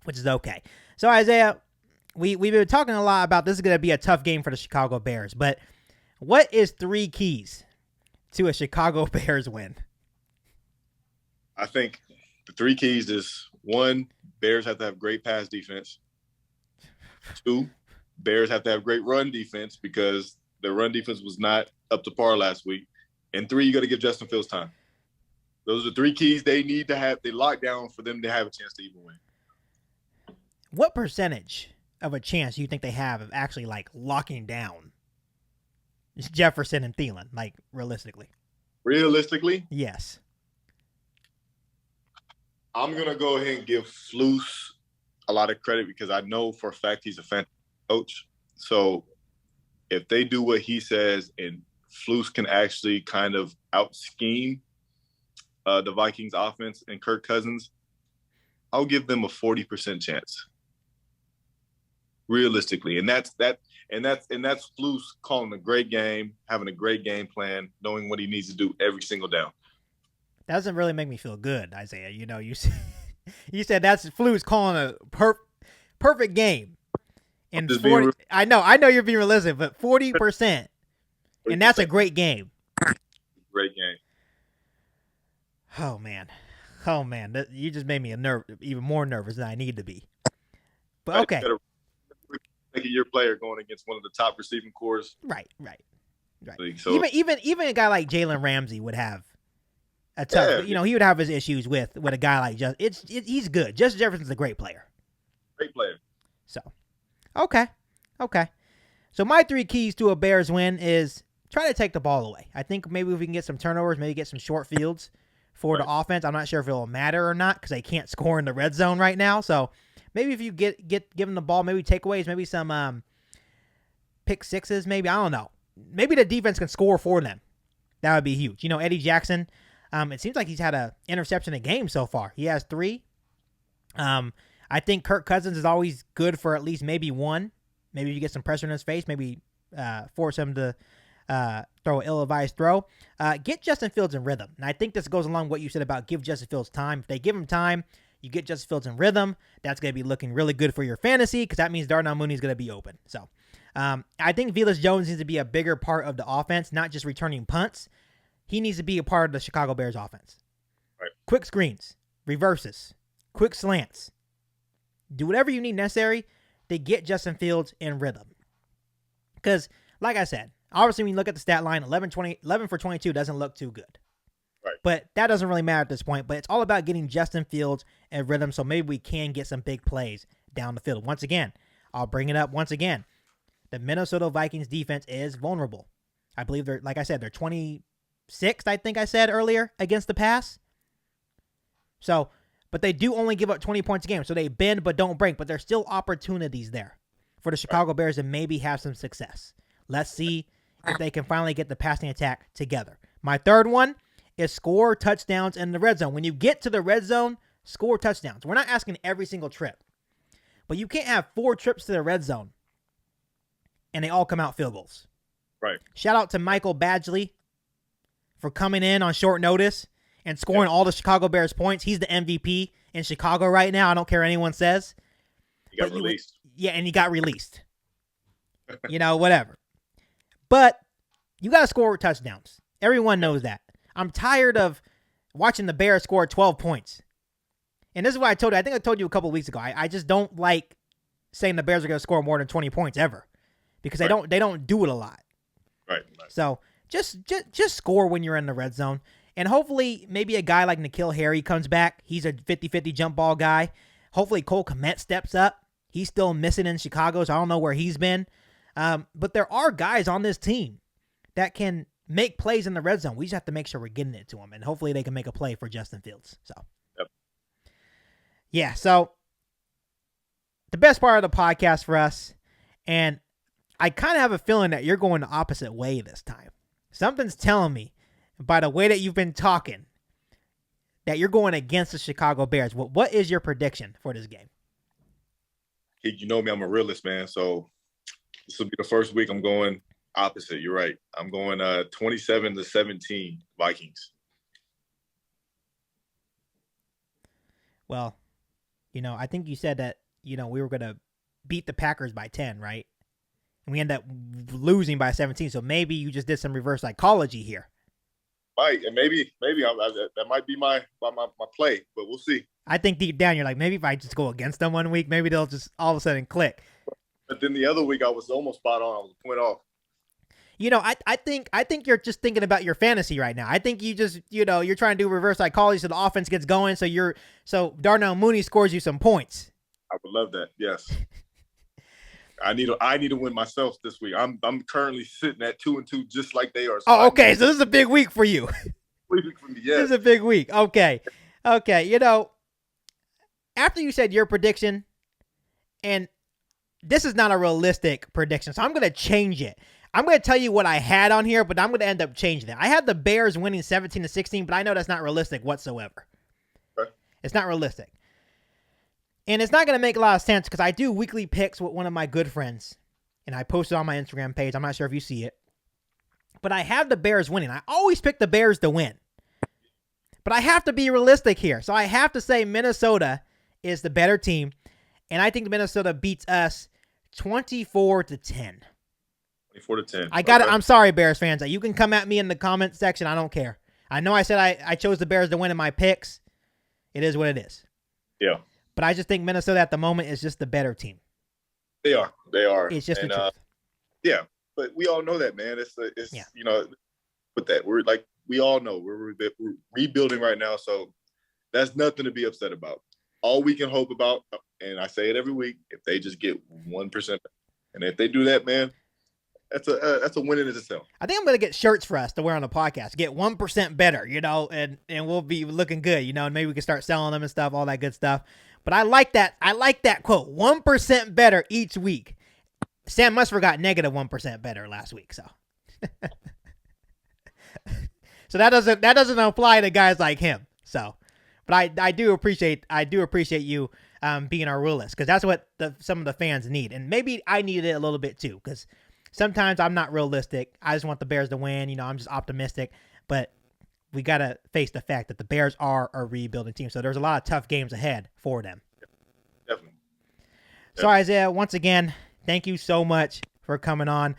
[SPEAKER 3] which is okay. So Isaiah, we've been talking a lot about this is gonna be a tough game for the Chicago Bears, but what is 3 keys to a Chicago Bears win?
[SPEAKER 4] I think the 3 keys is 1, Bears have to have great pass defense. 2, Bears have to have great run defense because their run defense was not up to par last week. And 3, you got to give Justin Fields time. Those are 3 keys they need to have. They lock down for them to have a chance to even win.
[SPEAKER 3] What percentage of a chance do you think they have of actually like locking down Jefferson and Thielen, like realistically?
[SPEAKER 4] Realistically?
[SPEAKER 3] Yes.
[SPEAKER 4] I'm going to go ahead and give Flus a lot of credit because I know for a fact he's a fantastic coach. So if they do what he says and Flus can actually kind of out-scheme the Vikings offense and Kirk Cousins, I'll give them a 40% chance. Realistically. And that's Flus calling a great game, having a great game plan, knowing what he needs to do every single down.
[SPEAKER 3] That doesn't really make me feel good, Isaiah. You know, you said that's Flus calling a perfect game. And 40, I know you're being realistic, but 40%, and that's a great game.
[SPEAKER 4] Great game.
[SPEAKER 3] Oh man, you just made me even more nervous than I need to be. But okay,
[SPEAKER 4] second-year player going against one of the top receiving cores.
[SPEAKER 3] Right.
[SPEAKER 4] So,
[SPEAKER 3] even a guy like Jalen Ramsey would have a tough. He would have his issues with a guy like he's good. Justin Jefferson's a great player.
[SPEAKER 4] Great player.
[SPEAKER 3] So, okay. So my 3 keys to a Bears win is try to take the ball away. I think maybe if we can get some turnovers, maybe get some short fields for the offense. I'm not sure if it will matter or not because they can't score in the red zone right now. So maybe if you give them the ball, maybe takeaways, maybe some pick sixes, maybe. I don't know. Maybe the defense can score for them. That would be huge. Eddie Jackson, it seems like he's had an interception a game so far. He has 3. I think Kirk Cousins is always good for at least maybe 1. Maybe if you get some pressure in his face, maybe force him to throw an ill-advised throw. Get Justin Fields in rhythm. And I think this goes along with what you said about give Justin Fields time. If they give him time, you get Justin Fields in rhythm. That's going to be looking really good for your fantasy because that means Darnell Mooney is going to be open. So I think Velus Jones needs to be a bigger part of the offense, not just returning punts. He needs to be a part of the Chicago Bears offense.
[SPEAKER 4] Right.
[SPEAKER 3] Quick screens, reverses, quick slants. Do whatever you need necessary to get Justin Fields in rhythm. Because, like I said, obviously when you look at the stat line, 11 for 22 doesn't look too good.
[SPEAKER 4] Right.
[SPEAKER 3] But that doesn't really matter at this point. But it's all about getting Justin Fields in rhythm so maybe we can get some big plays down the field. Once again, I'll bring it up once again. The Minnesota Vikings defense is vulnerable. I believe they're 26th, I think I said earlier, against the pass. So, but they do only give up 20 points a game. So they bend but don't break. But there's still opportunities there for the Chicago Bears to maybe have some success. Let's see if they can finally get the passing attack together. My third one is score touchdowns in the red zone. When you get to the red zone, score touchdowns. We're not asking every single trip. But you can't have 4 trips to the red zone and they all come out field goals.
[SPEAKER 4] Right.
[SPEAKER 3] Shout out to Michael Badgley for coming in on short notice and scoring all the Chicago Bears points. He's the MVP in Chicago right now. I don't care what anyone says.
[SPEAKER 4] He got released.
[SPEAKER 3] And he got released. Whatever. But you got to score touchdowns. Everyone knows that. I'm tired of watching the Bears score 12 points. And this is what I told you. I think I told you a couple weeks ago. I just don't like saying the Bears are going to score more than 20 points ever because they don't do it a lot.
[SPEAKER 4] Right.
[SPEAKER 3] So just score when you're in the red zone. And hopefully maybe a guy like N'Keal Harry comes back. He's a 50-50 jump ball guy. Hopefully Cole Kmet steps up. He's still missing in Chicago, so I don't know where he's been. But there are guys on this team that can make plays in the red zone. We just have to make sure we're getting it to them. And hopefully they can make a play for Justin Fields. So,
[SPEAKER 4] yep.
[SPEAKER 3] Yeah, so the best part of the podcast for us, and I kind of have a feeling that you're going the opposite way this time. Something's telling me, by the way that you've been talking, that you're going against the Chicago Bears. What is your prediction for this game?
[SPEAKER 4] You know me, I'm a realist, man. So this will be the first week I'm going opposite. You're right. I'm going 27-17 Vikings.
[SPEAKER 3] Well, I think you said that, we were going to beat the Packers by 10, right? And we end up losing by 17. So maybe you just did some reverse psychology here.
[SPEAKER 4] Might, and maybe that might be my play, but we'll see.
[SPEAKER 3] I think deep down you're like, maybe if I just go against them one week, maybe they'll just all of a sudden click.
[SPEAKER 4] But then the other week I was almost spot on. I was a point off.
[SPEAKER 3] I think you're just thinking about your fantasy right now. I think you just, you're trying to do reverse psychology so the offense gets going. So Darnell Mooney scores you some points.
[SPEAKER 4] I would love that. Yes. I need to win myself this week. I'm currently sitting at 2-2, just like they are.
[SPEAKER 3] So okay. So this is a big week for you.
[SPEAKER 4] Yes.
[SPEAKER 3] This is a big week. Okay. After you said your prediction, and this is not a realistic prediction, so I'm going to change it. I'm going to tell you what I had on here, but I'm going to end up changing it. I had the Bears winning 17-16, but I know that's not realistic whatsoever.
[SPEAKER 4] Okay.
[SPEAKER 3] It's not realistic. And it's not going to make a lot of sense because I do weekly picks with one of my good friends, and I post it on my Instagram page. I'm not sure if you see it. But I have the Bears winning. I always pick the Bears to win. But I have to be realistic here. So I have to say Minnesota is the better team, and I think Minnesota beats us 24-10.
[SPEAKER 4] 24-10.
[SPEAKER 3] I got it. I'm sorry, Bears fans. You can come at me in the comment section. I don't care. I know I said I chose the Bears to win in my picks. It is what it is.
[SPEAKER 4] Yeah.
[SPEAKER 3] But I just think Minnesota at the moment is just the better team.
[SPEAKER 4] They are.
[SPEAKER 3] It's just the truth.
[SPEAKER 4] Yeah, but we all know that, man. It's with that we all know we're rebuilding right now, so that's nothing to be upset about. All we can hope about, and I say it every week, if they just get 1%, and if they do that, man, that's a win in itself. I
[SPEAKER 3] think I'm gonna get shirts for us to wear on the podcast. Get 1% better, and we'll be looking good, and maybe we can start selling them and stuff, all that good stuff. But I like that. I like that quote. 1% better each week. Sam Musford got negative 1% better last week, so. So that doesn't apply to guys like him. So, but I do appreciate you being our realist, because that's what some of the fans need, and maybe I needed it a little bit too, because sometimes I'm not realistic. I just want the Bears to win. I'm just optimistic, but we got to face the fact that the Bears are a rebuilding team. So there's a lot of tough games ahead for them.
[SPEAKER 4] Definitely.
[SPEAKER 3] So Isaiah, once again, thank you so much for coming on.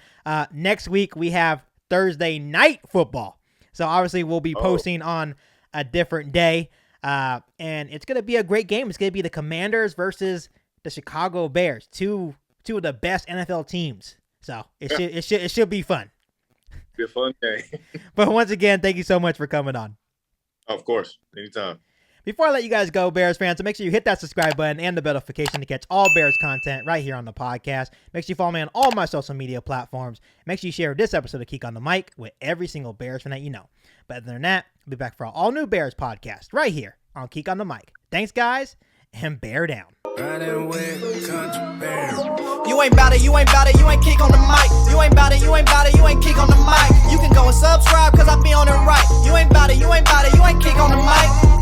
[SPEAKER 3] Next week we have Thursday night football. So obviously we'll be posting on a different day. And it's going to be a great game. It's going to be the Commanders versus the Chicago Bears, two of the best NFL teams. So it should be fun.
[SPEAKER 4] Be a fun game.
[SPEAKER 3] But once again, thank you so much for coming on.
[SPEAKER 4] Of course, anytime.
[SPEAKER 3] Before I let you guys go, Bears fans, so make sure you hit that subscribe button and the bell notification to catch all Bears content right here on the podcast. Make sure you follow me on all my social media platforms. Make sure you share this episode of Keek on the Mic with every single Bears fan that you know. But other than that, I'll be back for an all-new Bears podcast right here on Keek on the Mic. Thanks, guys, and bear down.
[SPEAKER 1] Riding with country bear. You ain't bout it, you ain't bout it, you ain't Keek on the mic. You ain't bout it, you ain't bout it, you ain't Keek on the mic. You can go and subscribe, cause I be on it right. You ain't bout it, you ain't bout it, you ain't Keek on the mic.